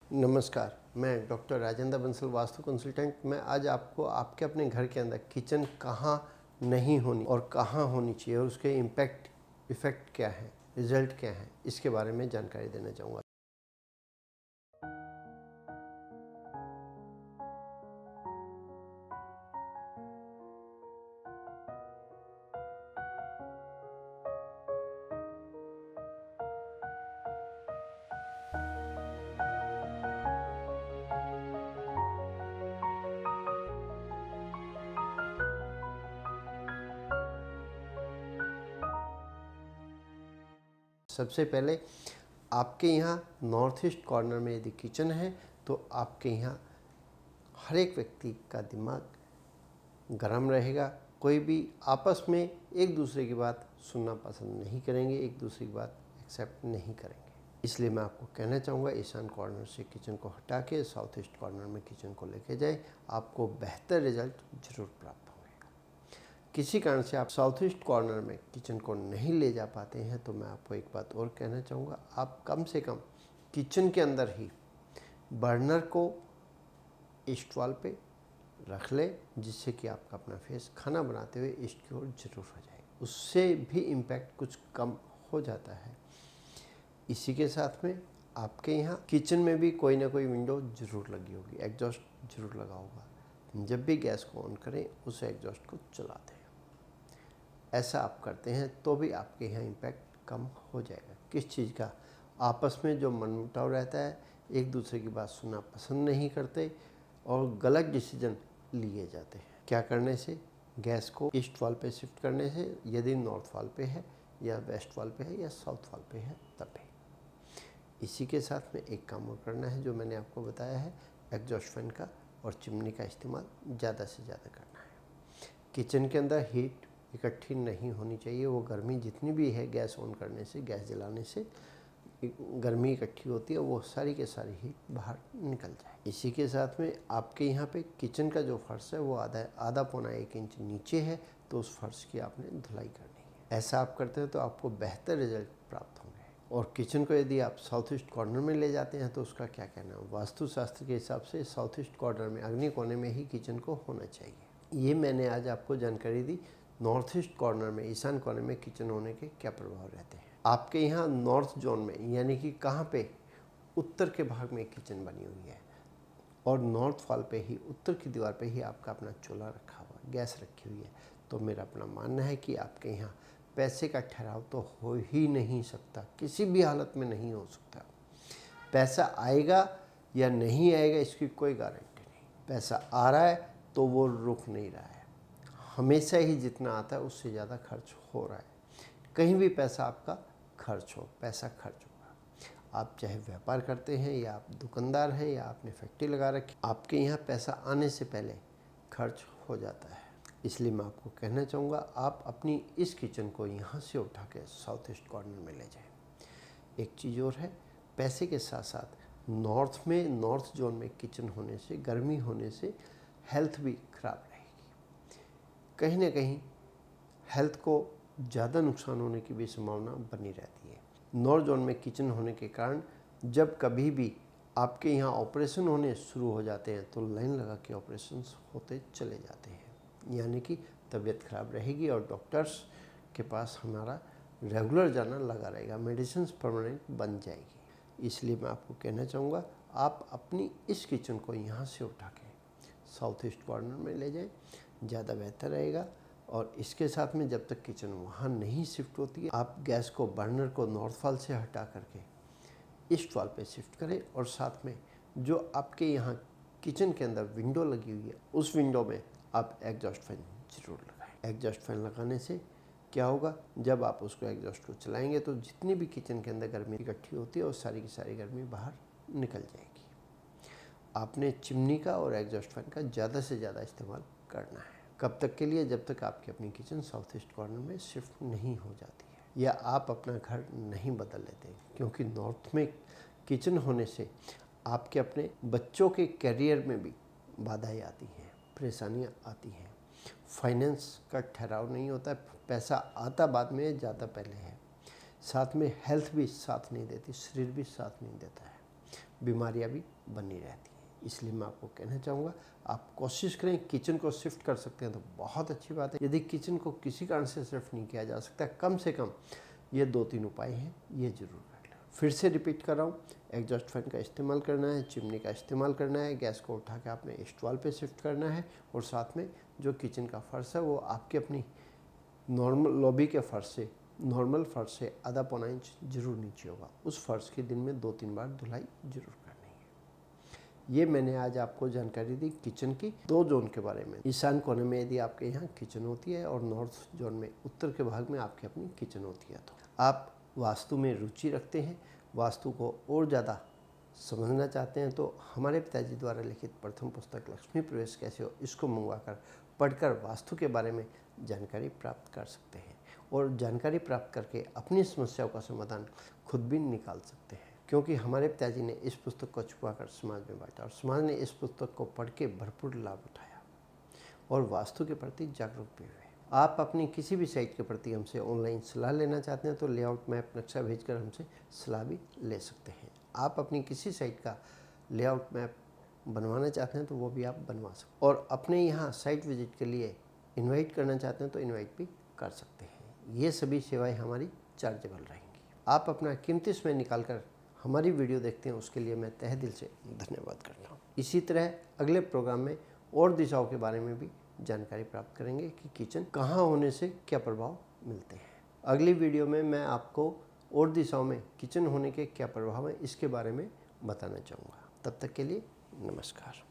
नमस्कार, मैं doctor Rajendra Bansal vastu consultant. मैं आज आपको आपके अपने घर के अंदर किचन कहाँ नहीं होनी और कहाँ होनी चाहिए और उसके इफ़ेक्ट क्या है, रिज़ल्ट क्या है, इसके बारे में जानकारी देना चाहूँगा। सबसे पहले आपके यहाँ नॉर्थ ईस्ट कॉर्नर में यदि किचन है तो आपके यहाँ हर एक व्यक्ति का दिमाग गर्म रहेगा। कोई भी आपस में एक दूसरे की बात सुनना पसंद नहीं करेंगे, एक दूसरे की बात एक्सेप्ट नहीं करेंगे। इसलिए मैं आपको कहना चाहूँगा ईशान कॉर्नर से किचन को हटा के साउथ ईस्ट कॉर्नर में किचन को लेके जाए, आपको बेहतर रिजल्ट जरूर प्राप्त होंगे। किसी कारण से आप साउथ ईस्ट कॉर्नर में किचन को नहीं ले जा पाते हैं तो मैं आपको एक बात और कहना चाहूँगा, आप कम से कम किचन के अंदर ही बर्नर को ईस्ट वॉल पे रख ले, जिससे कि आपका अपना फेस खाना बनाते हुए ईस्ट की ओर जरूर हो जाए। उससे भी इम्पैक्ट कुछ कम हो जाता है। इसी के साथ में आपके यहाँ किचन में भी कोई ना कोई विंडो जरूर लगी होगी, एग्जॉस्ट जरूर लगा होगा। जब भी गैस को ऑन करें उस एग्जॉस्ट को चला दें। ऐसा आप करते हैं तो भी आपके यहाँ इम्पैक्ट कम हो जाएगा। किस चीज़ का? आपस में जो मनमुटाव रहता है, एक दूसरे की बात सुनना पसंद नहीं करते और गलत डिसीजन लिए जाते हैं। क्या करने से? गैस को ईस्ट वॉल पे शिफ्ट करने से, यदि नॉर्थ वॉल पे है या वेस्ट वॉल पे है या साउथ वॉल पे है तब भी। इसी के साथ में एक काम और करना है जो मैंने आपको बताया है, एग्जॉस्ट फैन का और चिमनी का इस्तेमाल ज़्यादा से ज़्यादा करना है। किचन के अंदर हीट इकट्ठी नहीं होनी चाहिए। वो गर्मी जितनी भी है गैस ऑन करने से, गैस जलाने से गर्मी इकट्ठी होती है, वो सारी के सारी हीट बाहर निकल जाए। इसी के साथ में आपके यहाँ पे किचन का जो फर्श है वो आधा पौना 1 इंच नीचे है, तो उस फर्श की आपने धुलाई करनी है। ऐसा आप करते हैं तो आपको बेहतर रिजल्ट प्राप्त होंगे। और किचन को यदि आप साउथ ईस्ट कॉर्नर में ले जाते हैं तो उसका क्या कहना है? वास्तुशास्त्र के हिसाब से साउथ ईस्ट कॉर्नर में अग्नि कोने में ही किचन को होना चाहिए। ये मैंने आज आपको जानकारी दी। नॉर्थ ईस्ट कॉर्नर में, ईशान कोने में किचन होने के क्या प्रभाव रहते हैं। आपके यहाँ नॉर्थ जोन में, यानी कि कहाँ पे? उत्तर के भाग में किचन बनी हुई है और नॉर्थ वॉल पे ही, उत्तर की दीवार पे ही आपका अपना चूल्हा रखा हुआ, गैस रखी हुई है। तो मेरा अपना मानना है कि आपके यहाँ पैसे का ठहराव तो हो ही नहीं सकता, किसी भी हालत में नहीं हो सकता। पैसा आएगा या नहीं आएगा इसकी कोई गारंटी नहीं। पैसा आ रहा है तो वो रुक नहीं रहा है, हमेशा ही जितना आता है उससे ज़्यादा खर्च हो रहा है। कहीं भी पैसा आपका खर्च हो, पैसा खर्च होगा। आप चाहे व्यापार करते हैं या आप दुकानदार हैं या आपने फैक्ट्री लगा रखी, आपके यहाँ पैसा आने से पहले खर्च हो जाता है। इसलिए मैं आपको कहना चाहूँगा, आप अपनी इस किचन को यहाँ से उठा के साउथ ईस्ट कॉर्नर में ले जाएं। एक चीज़ और है, पैसे के साथ साथ नॉर्थ में, नॉर्थ जोन में किचन होने से, गर्मी होने से हेल्थ भी खराब रहेगी। कहीं ना कहीं हेल्थ को ज़्यादा नुकसान होने की भी संभावना बनी रहती है। नॉर्थ जोन में किचन होने के कारण जब कभी भी आपके यहाँ ऑपरेशन होने शुरू हो जाते हैं तो लाइन लगा के ऑपरेशन होते चले जाते हैं, यानी कि तबीयत खराब रहेगी और डॉक्टर्स के पास हमारा रेगुलर जाना लगा रहेगा, मेडिसिन परमानेंट बन जाएगी। इसलिए मैं आपको कहना चाहूँगा, आप अपनी इस किचन को यहाँ से उठा के साउथ ईस्ट कॉर्नर में ले जाएं, ज़्यादा बेहतर रहेगा। और इसके साथ में जब तक किचन वहाँ नहीं शिफ्ट होती है, आप गैस को, बर्नर को नॉर्थ वॉल से हटा करके ईस्ट वॉल पे शिफ्ट करें और साथ में जो आपके यहाँ किचन के अंदर विंडो लगी हुई है उस विंडो में आप एग्जॉस्ट फैन जरूर लगाएं। एग्जॉस्ट फैन लगाने से क्या होगा, जब आप उसको एग्जॉस्ट को चलाएंगे तो जितनी भी किचन के अंदर गर्मी इकट्ठी होती है वो सारी की सारी गर्मी बाहर निकल जाएगी। आपने चिमनी का और एग्जॉस्ट फैन का ज़्यादा से ज़्यादा इस्तेमाल करना है। कब तक के लिए? जब तक आपकी अपनी किचन साउथ ईस्ट कॉर्नर में शिफ्ट नहीं हो जाती है या आप अपना घर नहीं बदल लेते, क्योंकि नॉर्थ में किचन होने से आपके अपने बच्चों के करियर में भी बाधाएं आती हैं, परेशानियां आती हैं। फाइनेंस का ठहराव नहीं होता, पैसा आता बाद में, ज़्यादा पहले है। साथ में हेल्थ भी साथ नहीं देती, शरीर भी साथ नहीं देता है, बीमारियां भी बनी रहती है। इसलिए मैं आपको कहना चाहूँगा, आप कोशिश करें, किचन को शिफ्ट कर सकते हैं तो बहुत अच्छी बात है। यदि किचन को किसी कारण से शिफ्ट नहीं किया जा सकता, कम से कम ये 2-3 उपाय हैं, ये ज़रूर कर लें। फिर से रिपीट कर रहा हूँ, एग्जॉस्ट फैन का इस्तेमाल करना है, चिमनी का इस्तेमाल करना है, गैस को उठा के आपने स्टॉल पे शिफ्ट करना है, और साथ में जो किचन का फर्श है वो आपके अपनी नॉर्मल लॉबी के फर्श से, नॉर्मल फर्श से आधा पौना इंच जरूर नीचे होगा। उस फर्श की दिन में 2-3 बार धुलाई जरूर करनी है। ये मैंने आज आपको जानकारी दी किचन की 2 जोन के बारे में। ईशान कोने में यदि आपके यहाँ किचन होती है और नॉर्थ जोन में, उत्तर के भाग में आपकी अपनी किचन होती है, तो आप वास्तु में रुचि रखते हैं, वास्तु को और ज़्यादा समझना चाहते हैं, तो हमारे पिताजी द्वारा लिखित प्रथम पुस्तक लक्ष्मी प्रवेश कैसे हो, इसको मंगवाकर पढ़कर वास्तु के बारे में जानकारी प्राप्त कर सकते हैं, और जानकारी प्राप्त करके अपनी समस्याओं का समाधान खुद भी निकाल सकते हैं। क्योंकि हमारे पिताजी ने इस पुस्तक को छुपाकर समाज में बांटा, और समाज ने इस पुस्तक को पढ़ के भरपूर लाभ उठाया और वास्तु के प्रति जागरूक भी हुए। आप अपनी किसी भी साइट के प्रति हमसे ऑनलाइन सलाह लेना चाहते हैं तो लेआउट मैप नक्शा भेजकर हमसे सलाह भी ले सकते हैं। आप अपनी किसी साइट का लेआउट मैप बनवाना चाहते हैं तो वो भी आप बनवा सकते हैं, और अपने यहाँ साइट विजिट के लिए इनवाइट करना चाहते हैं तो इनवाइट भी कर सकते हैं। ये सभी सेवाएं हमारी चार्जेबल रहेंगी। आप अपना कीमती समय निकालकर हमारी वीडियो देखते हैं, उसके लिए मैं तहे दिल से धन्यवाद करता हूँ। इसी तरह अगले प्रोग्राम में और दिशाओं के बारे में भी जानकारी प्राप्त करेंगे कि किचन कहाँ होने से क्या प्रभाव मिलते हैं। अगली वीडियो में मैं आपको और दिशाओं में किचन होने के क्या प्रभाव है, इसके बारे में बताना चाहूँगा। तब तक के लिए नमस्कार।